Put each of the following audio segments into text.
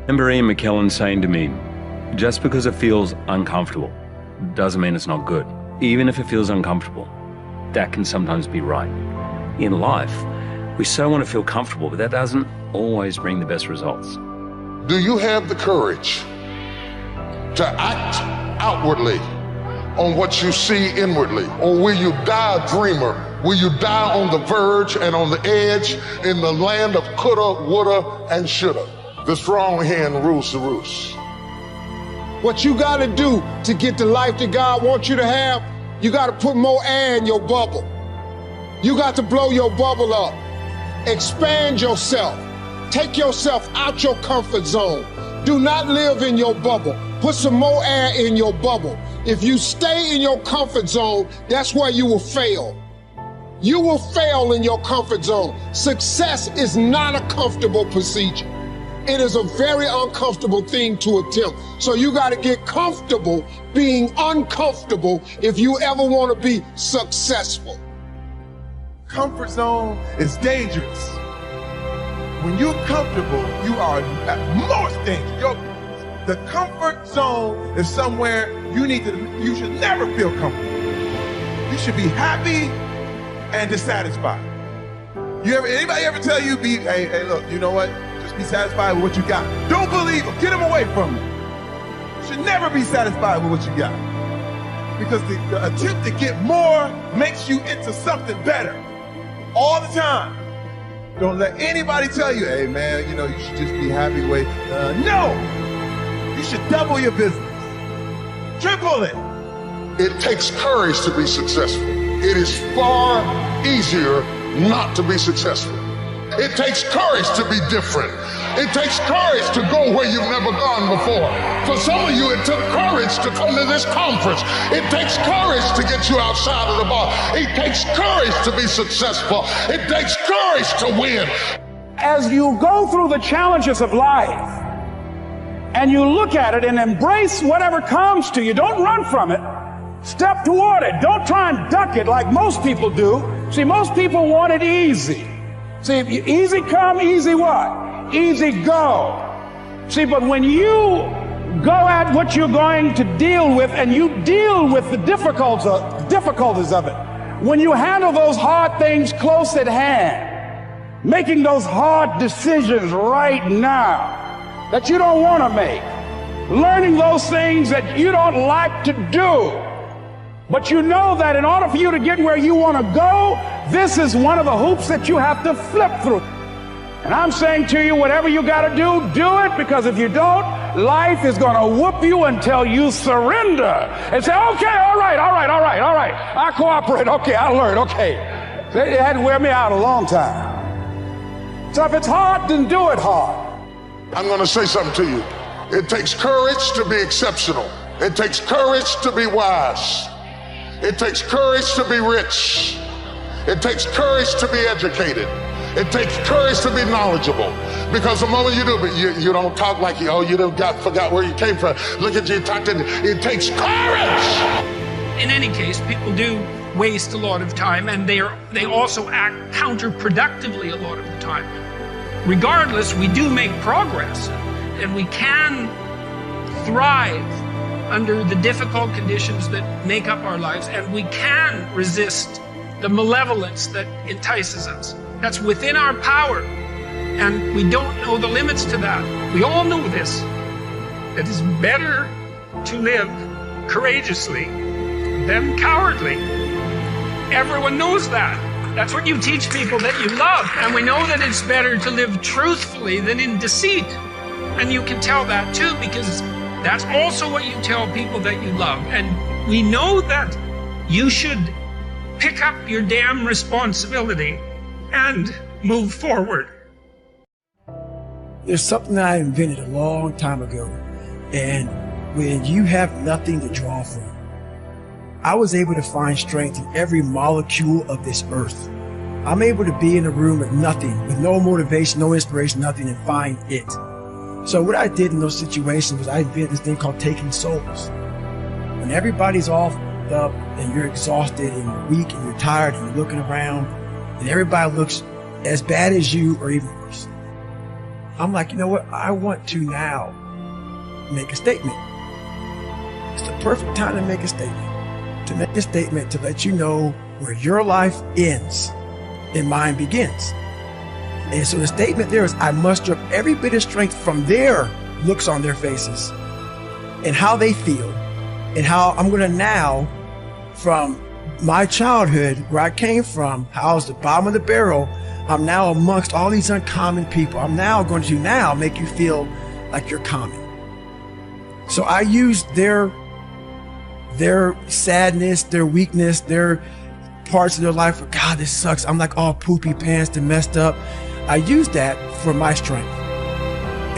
Remember Ian McKellen saying to me, just because it feels uncomfortable doesn't mean it's not good. Even if it feels uncomfortable, that can sometimes be right. In life, we so want to feel comfortable, but that doesn't always bring the best results. Do you have the courage to act outwardly on what you see inwardly? Or will you die a dreamer? Will you die on the verge and on the edge in the land of coulda, woulda, and shoulda? The strong hand rules the roost. What you gotta do to get the life that God wants you to have, you gotta put more air in your bubble. You got to blow your bubble up. Expand yourself. Take yourself out your comfort zone. Do not live in your bubble. Put some more air in your bubble. If you stay in your comfort zone, that's where you will fail. You will fail in your comfort zone. Success is not a comfortable procedure. It is a very uncomfortable thing to attempt. So you got to get comfortable being uncomfortable if you ever want to be successful. Comfort zone is dangerous. When you're comfortable, you are at most dangerous. The comfort zone is somewhere you should never feel comfortable. You should be happy and dissatisfied. Anybody ever tell you, hey, look, you know what? Just be satisfied with what you got. Don't believe them. Get them away from you. You should never be satisfied with what you got. Because the attempt to get more makes you into something better all the time. Don't let anybody tell you, hey man, you should just be happy with, no! You should double your business. Triple it. It takes courage to be successful. It is far easier not to be successful. It takes courage to be different. It takes courage to go where you've never gone before. For some of you, it took courage to come to this conference. It takes courage to get you outside of the bar. It takes courage to be successful. It takes courage to win. As you go through the challenges of life, and you look at it and embrace whatever comes to you, don't run from it. Step toward it. Don't try and duck it like most people do. See, most people want it easy. See, easy come, easy what? Easy go. See, but when you go at what you're going to deal with and you deal with the difficulties of it, when you handle those hard things close at hand, making those hard decisions right now that you don't want to make, learning those things that you don't like to do, but you know that in order for you to get where you want to go, this is one of the hoops that you have to flip through. And I'm saying to you, whatever you got to do, do it, because if you don't, life is going to whoop you until you surrender and say, okay, all right, I cooperate, okay, I learned, okay. It had to wear me out a long time. So if it's hard, then do it hard. I'm going to say something to you. It takes courage to be exceptional. It takes courage to be wise. It takes courage to be rich. It takes courage to be educated. It takes courage to be knowledgeable. Because the moment you do, but you don't talk like you forgot where you came from. Look at you talking. It takes courage. In any case, people do waste a lot of time, and they also act counterproductively a lot of the time. Regardless, we do make progress, and we can thrive under the difficult conditions that make up our lives, and we can resist the malevolence that entices us. That's within our power, and we don't know the limits to that. We all know this. It is better to live courageously than cowardly. Everyone knows that. That's what you teach people that you love. And we know that it's better to live truthfully than in deceit. And you can tell that too, because that's also what you tell people that you love. And we know that you should pick up your damn responsibility and move forward. There's something that I invented a long time ago. And when you have nothing to draw from, I was able to find strength in every molecule of this earth. I'm able to be in a room with nothing, with no motivation, no inspiration, nothing, and find it. So what I did in those situations was I invented this thing called taking souls. When everybody's all fucked up and you're exhausted and you're weak and you're tired and you're looking around and everybody looks as bad as you or even worse. I'm like, you know what? I want to now make a statement. It's the perfect time to make a statement. To make a statement to let you know where your life ends and mine begins. And so the statement there is, I muster up every bit of strength from their looks on their faces and how they feel, and how I'm going to now, from my childhood, where I came from, how I was the bottom of the barrel, I'm now amongst all these uncommon people. I'm now going to now make you feel like you're common. So I used their sadness, their weakness, their parts of their life where, God, this sucks. I'm like all poopy pants and messed up. I used that for my strength.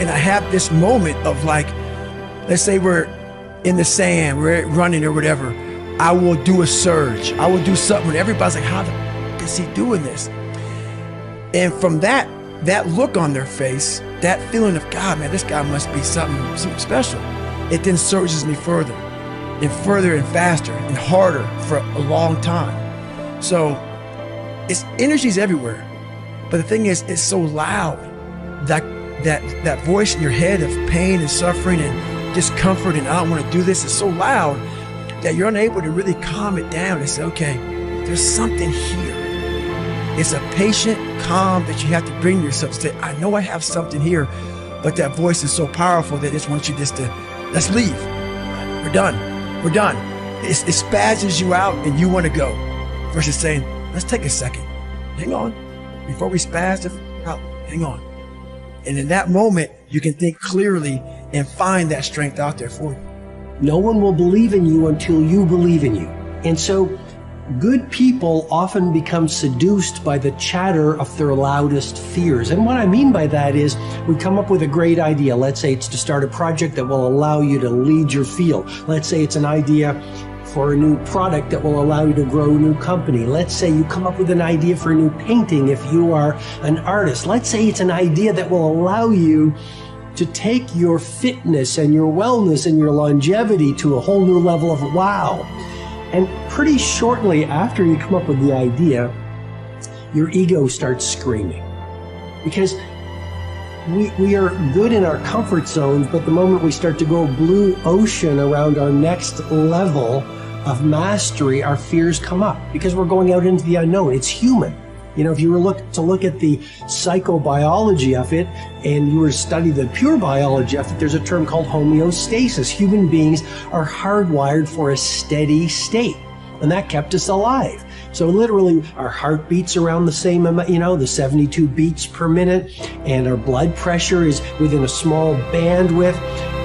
And I have this moment of like, let's say we're in the sand, we're running or whatever. I will do a surge. I will do something. Everybody's like, how is he doing this? And from that look on their face, that feeling of, God, man, this guy must be something special. It then surges me further and further and faster and harder for a long time. So it's energy's everywhere. But the thing is, it's so loud, that voice in your head of pain and suffering and discomfort and I don't want to do this is so loud that you're unable to really calm it down and say, okay, there's something here. It's a patient calm that you have to bring yourself to say, I know I have something here, but that voice is so powerful that it just wants you just to, let's leave. We're done. We're done. It spazzes you out and you want to go versus saying, let's take a second. Hang on. Before we spaz out, hang on. And in that moment, you can think clearly and find that strength out there for you. No one will believe in you until you believe in you. And so good people often become seduced by the chatter of their loudest fears. And what I mean by that is we come up with a great idea. Let's say it's to start a project that will allow you to lead your field. Let's say it's an idea for a new product that will allow you to grow a new company. Let's say you come up with an idea for a new painting if you are an artist. Let's say it's an idea that will allow you to take your fitness and your wellness and your longevity to a whole new level of wow. And pretty shortly after you come up with the idea, your ego starts screaming. Because we are good in our comfort zones, but the moment we start to go blue ocean around our next level of mastery, our fears come up because we're going out into the unknown. It's human. You know, if you were to look at the psychobiology of it and you were to study the pure biology of it, there's a term called homeostasis. Human beings are hardwired for a steady state, and that kept us alive. So literally our heart beats around the same amount, the 72 beats per minute, and our blood pressure is within a small bandwidth,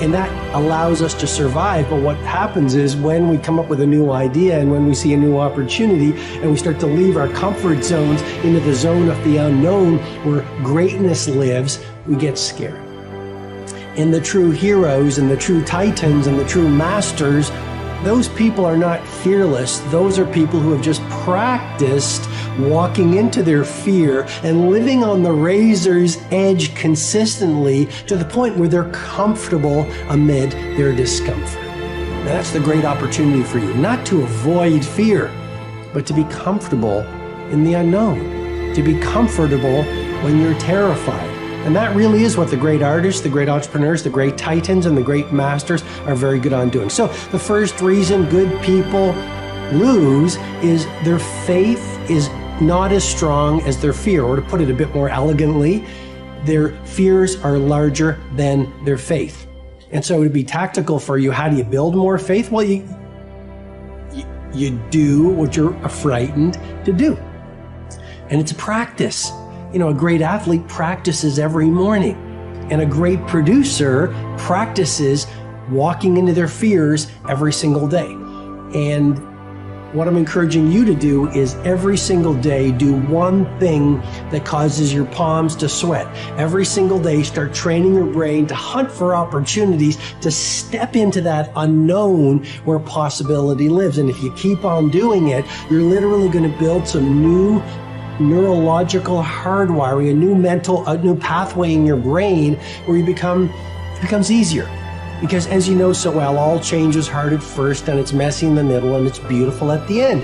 and that allows us to survive. But what happens is when we come up with a new idea and when we see a new opportunity and we start to leave our comfort zones into the zone of the unknown where greatness lives, we get scared. And the true heroes and the true titans and the true masters, those people are not fearless. Those are people who have just practiced walking into their fear and living on the razor's edge consistently to the point where they're comfortable amid their discomfort. Now, that's the great opportunity for you, not to avoid fear, but to be comfortable in the unknown, to be comfortable when you're terrified. And that really is what the great artists, the great entrepreneurs, the great titans, and the great masters are very good on doing. So the first reason good people lose is their faith is not as strong as their fear. Or to put it a bit more elegantly, their fears are larger than their faith. And so to be tactical for you, how do you build more faith? Well, you do what you're frightened to do. And it's a practice. A great athlete practices every morning, and a great producer practices walking into their fears every single day. And what I'm encouraging you to do is every single day do one thing that causes your palms to sweat. Every single day start training your brain to hunt for opportunities to step into that unknown where possibility lives. And if you keep on doing it, you're literally going to build some new neurological hardwiring, a new pathway in your brain where it becomes easier. Because as you know so well, all change is hard at first and it's messy in the middle and it's beautiful at the end.